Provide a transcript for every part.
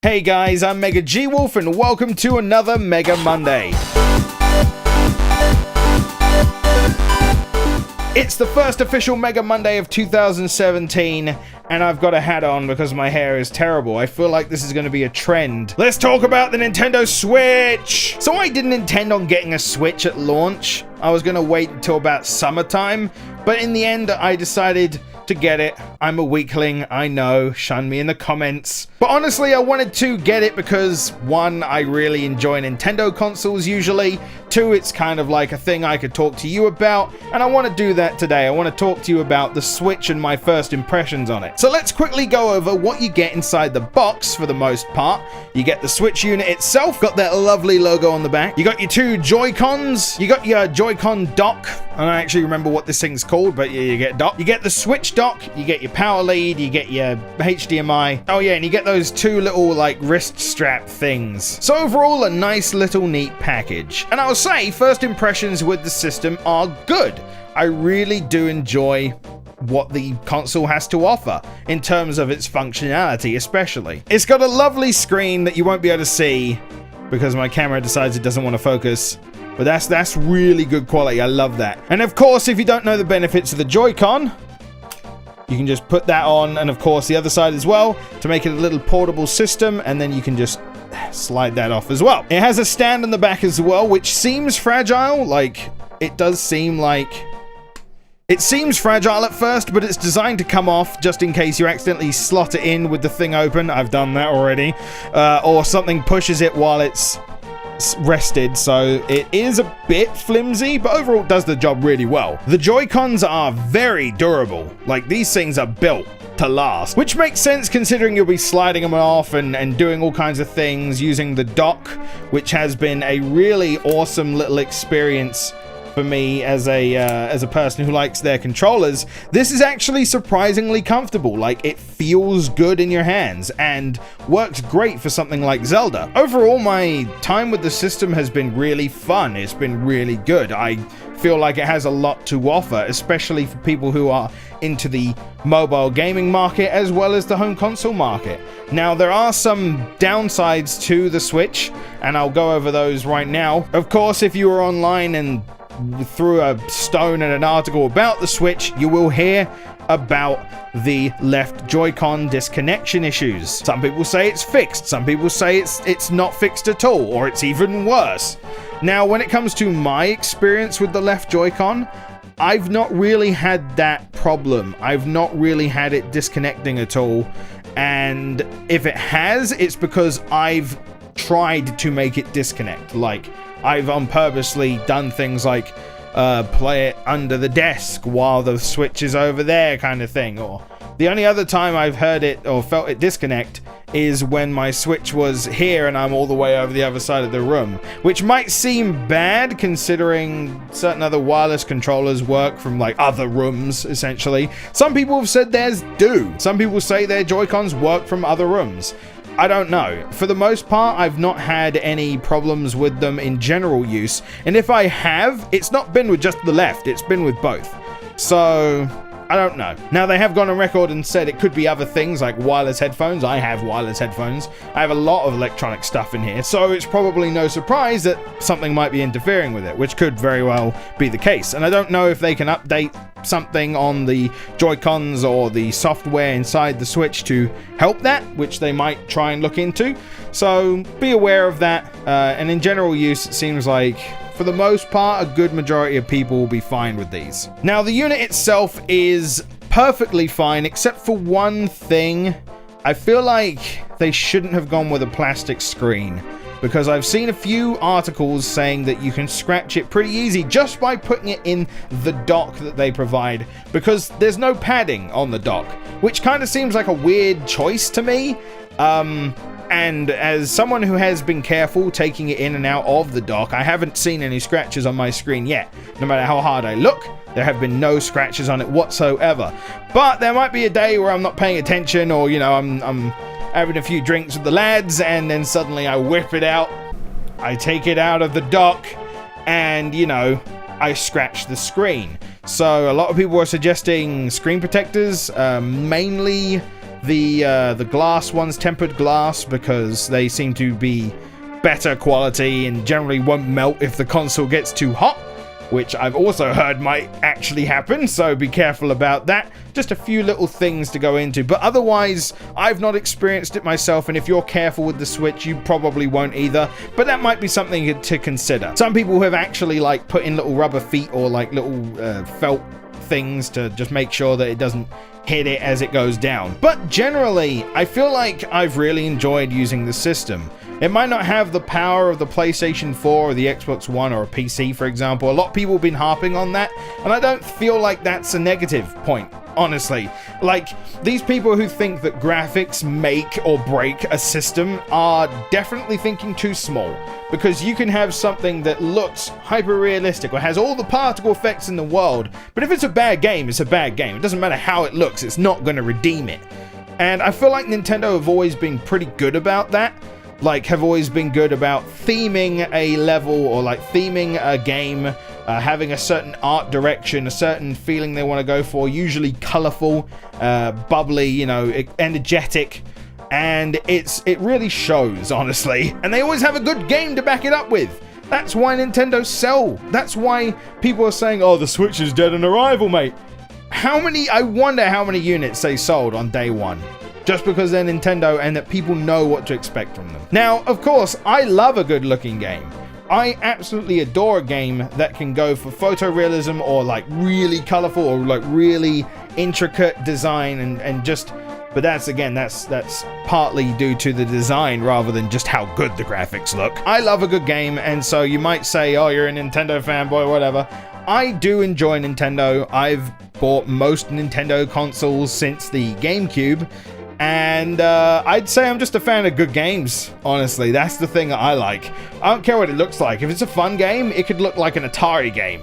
Hey guys, I'm MegaGWolf and welcome to another Mega Monday. It's the first official Mega Monday of 2017 and I've got a hat on because my hair is terrible. I feel like this is going to be a trend. Let's talk about the Nintendo Switch! So I didn't intend on getting a Switch at launch. I was going to wait until about summertime, but in the end I decided to get it. I'm a weakling, I know, shun me in the comments. But honestly, I wanted to get it because, one, I really enjoy Nintendo consoles usually. Two, it's kind of like a thing I could talk to you about, and I want to do that today. I want to talk to you about the Switch and my first impressions on it. So let's quickly go over what you get inside the box for the most part. You get the Switch unit itself, got that lovely logo on the back. You got your two JoyCons, you got your Joy-Con dock. I don't actually remember what this thing's called, but you get dock. You get the Switch dock, you get your power lead, you get your HDMI. Oh yeah, and you get those two little like wrist strap things. So overall, a nice little neat package. And I'll say, first impressions with the system are good. I really do enjoy what the console has to offer in terms of its functionality, especially. It's got a lovely screen that you won't be able to see because my camera decides it doesn't want to focus. But that's really good quality. I love that. And of course, if you don't know the benefits of the Joy-Con, you can just put that on, and of course the other side as well, to make it a little portable system, and then you can just slide that off as well. It has a stand on the back as well, which seems fragile. Like, it does seem like... It seems fragile at first, but it's designed to come off just in case you accidentally slot it in with the thing open. I've done that already. Or something pushes it while it's rested, so it is a bit flimsy, but overall it does the job really well. The Joy-Cons are very durable. Like, these things are built to last, which makes sense considering you'll be sliding them off and doing all kinds of things using the dock, which has been a really awesome little experience for me as a person who likes their controllers. This is actually surprisingly comfortable. Like, it feels good in your hands and works great for something like Zelda. Overall, my time with the system has been really fun. It's been really good. I feel like it has a lot to offer, especially for people who are into the mobile gaming market as well as the home console market. Now, there are some downsides to the Switch, and I'll go over those right now. Of course, if you were online and threw a stone at an article about the Switch, you will hear about the left Joy-Con disconnection issues. Some people say it's fixed, some people say it's not fixed at all, or it's even worse. Now, when it comes to my experience with the left Joy-Con, I've not really had that problem. I've not really had it disconnecting at all, and if it has, it's because I've tried to make it disconnect. Like, I've purposely done things like play it under the desk while the Switch is over there kind of thing. Or the only other time I've heard it or felt it disconnect is when my Switch was here and I'm all the way over the other side of the room, which might seem bad considering certain other wireless controllers work from like other rooms, essentially. Some people have said theirs do. Some people say their Joy-Cons work from other rooms. I don't know. For the most part, I've not had any problems with them in general use. And if I have, it's not been with just the left, it's been with both. So, I don't know. Now, they have gone on record and said it could be other things like wireless headphones. I have wireless headphones. I have a lot of electronic stuff in here. So it's probably no surprise that something might be interfering with it, which could very well be the case. And I don't know if they can update something on the Joy-Cons or the software inside the Switch to help that, which they might try and look into. So be aware of that. And in general use, it seems like, for the most part, a good majority of people will be fine with these. Now, the unit itself is perfectly fine, except for one thing. I feel like they shouldn't have gone with a plastic screen, because I've seen a few articles saying that you can scratch it pretty easy just by putting it in the dock that they provide, because there's no padding on the dock, which kind of seems like a weird choice to me. And as someone who has been careful taking it in and out of the dock, I haven't seen any scratches on my screen yet. No matter how hard I look, there have been no scratches on it whatsoever. But there might be a day where I'm not paying attention, or, you know, I'm having a few drinks with the lads, and then suddenly I whip it out, I take it out of the dock, and, you know, I scratch the screen. So a lot of people are suggesting screen protectors, mainly the glass ones, tempered glass, because they seem to be better quality and generally won't melt if the console gets too hot, which I've also heard might actually happen, so be careful about that. Just a few little things to go into, but otherwise I've not experienced it myself, and if you're careful with the Switch, you probably won't either, but that might be something to consider. Some people have actually like put in little rubber feet or like little felt things to just make sure that it doesn't hit it as it goes down. But generally, I feel like I've really enjoyed using the system. It might not have the power of the PlayStation 4 or the Xbox One or a PC, for example. A lot of people have been harping on that, and I don't feel like that's a negative point, honestly. Like, these people who think that graphics make or break a system are definitely thinking too small, because you can have something that looks hyper-realistic or has all the particle effects in the world, but if it's a bad game, it's a bad game. It doesn't matter how it looks, it's not going to redeem it. And I feel like Nintendo have always been pretty good about that. Like, have always been good about theming a level or like theming a game, having a certain art direction, a certain feeling they want to go for, usually colorful, bubbly, you know, energetic, and it really shows, honestly. And they always have a good game to back it up with. That's why Nintendo sell. That's why people are saying, oh, the Switch is dead on arrival, mate. I wonder how many units they sold on day one. Just because they're Nintendo and that people know what to expect from them. Now, of course, I love a good looking game. I absolutely adore a game that can go for photorealism or like really colorful or like really intricate design and just, but that's partly due to the design rather than just how good the graphics look. I love a good game, and so you might say, oh, you're a Nintendo fanboy, whatever. I do enjoy Nintendo. I've bought most Nintendo consoles since the GameCube. And I'd say I'm just a fan of good games, honestly. That's the thing that I like. I don't care what it looks like. If it's a fun game, it could look like an Atari game,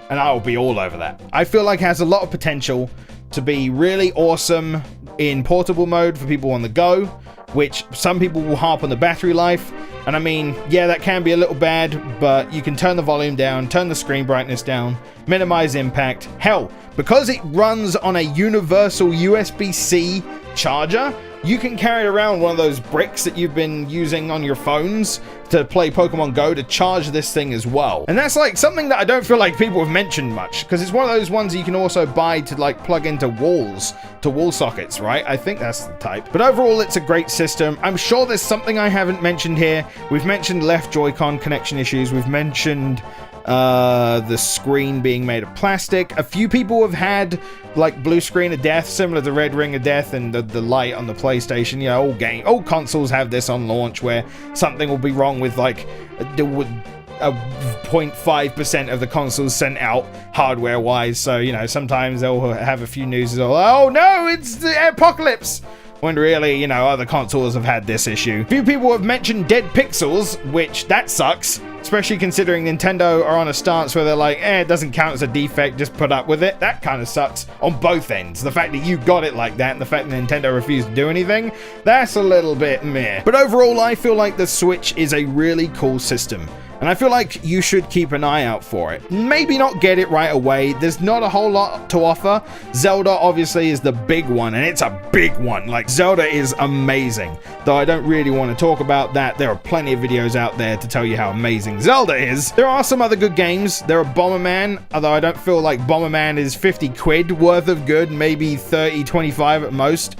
and I will be all over that. I feel like it has a lot of potential to be really awesome in portable mode for people on the go, which some people will harp on the battery life. And I mean, yeah, that can be a little bad, but you can turn the volume down, turn the screen brightness down, minimize impact. Hell, because it runs on a universal USB-C charger, you can carry around one of those bricks that you've been using on your phones to play Pokemon Go to charge this thing as well. And that's like something that I don't feel like people have mentioned much, because it's one of those ones that you can also buy to like plug into walls, to wall sockets, right? I think that's the type. But overall, it's a great system. I'm sure there's something I haven't mentioned here. We've mentioned left Joy-Con connection issues. We've mentioned the screen being made of plastic. A few people have had like blue screen of death, similar to red ring of death and the light on the PlayStation. You know, all consoles have this on launch, where something will be wrong with like a 0.5% of the consoles sent out hardware wise. So, you know, sometimes they'll have a few news, oh no, it's the apocalypse, when really, you know, other consoles have had this issue. A few people have mentioned dead pixels, which that sucks, especially considering Nintendo are on a stance where they're like, it doesn't count as a defect, just put up with it. That kind of sucks on both ends. The fact that you got it like that and the fact that Nintendo refused to do anything, that's a little bit meh. But overall, I feel like the Switch is a really cool system, and I feel like you should keep an eye out for it. Maybe not get it right away. There's not a whole lot to offer. Zelda obviously is the big one, and it's a big one. Like, Zelda is amazing. Though I don't really want to talk about that. There are plenty of videos out there to tell you how amazing Zelda is. There are some other good games. There are Bomberman, although I don't feel like Bomberman is 50 quid worth of good, maybe 30, 25 at most.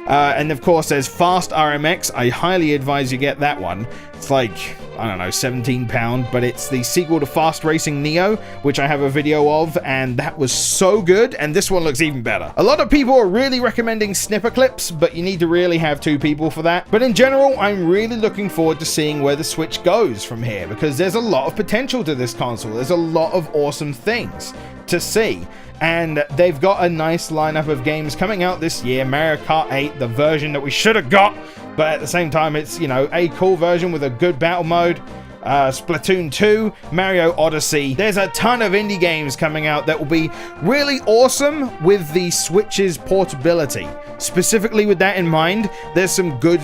And of course there's Fast RMX. I highly advise you get that one. It's like, I don't know, £17, but it's the sequel to Fast Racing Neo, which I have a video of, and that was so good, and this one looks even better. A lot of people are really recommending snipper clips, but you need to really have two people for that. But in general, I'm really looking forward to seeing where the Switch goes from here, because there's a lot of potential to this console. There's a lot of awesome things to see. And they've got a nice lineup of games coming out this year. Mario Kart 8, the version that we should have got, but at the same time, it's, you know, a cool version with a good battle mode. Splatoon 2, Mario Odyssey. There's a ton of indie games coming out that will be really awesome with the Switch's portability. Specifically with that in mind, there's some good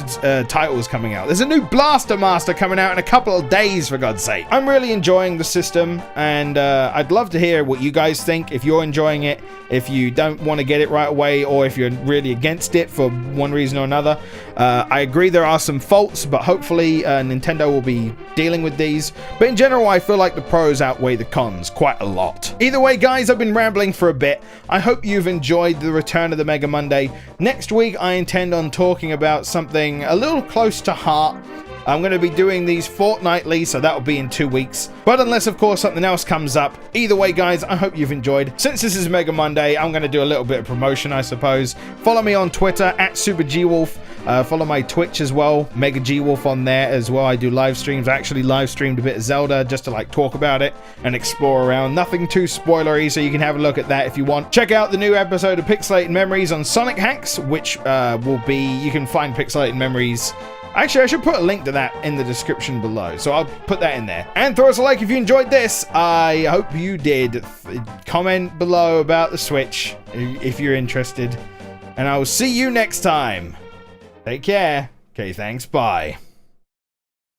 titles coming out. There's a new Blaster Master coming out in a couple of days, for God's sake. I'm really enjoying the system, and I'd love to hear what you guys think. If you're enjoying it, if you don't want to get it right away, or if you're really against it for one reason or another. I agree there are some faults, but hopefully Nintendo will be dealing with these. But in general, I feel like the pros outweigh the cons quite a lot. Either way, guys, I've been rambling for a bit. I hope you've enjoyed the return of the Mega Monday. Next week, I intend on talking about something a little close to heart. I'm going to be doing these fortnightly, so that will be in 2 weeks. But unless, of course, something else comes up. Either way, guys, I hope you've enjoyed. Since this is Mega Monday, I'm going to do a little bit of promotion, I suppose. Follow me on Twitter, @SuperGWolf. Follow my Twitch as well, MegaGWolf on there as well. I do live streams. I actually live streamed a bit of Zelda just to like talk about it and explore around. Nothing too spoilery, so you can have a look at that if you want. Check out the new episode of Pixelated Memories on Sonic Hacks, which will be, you can find Pixelated Memories. Actually, I should put a link to that in the description below, so I'll put that in there. And throw us a like if you enjoyed this. I hope you did. Comment below about the Switch if you're interested. And I will see you next time. Take care. Okay, thanks. Bye.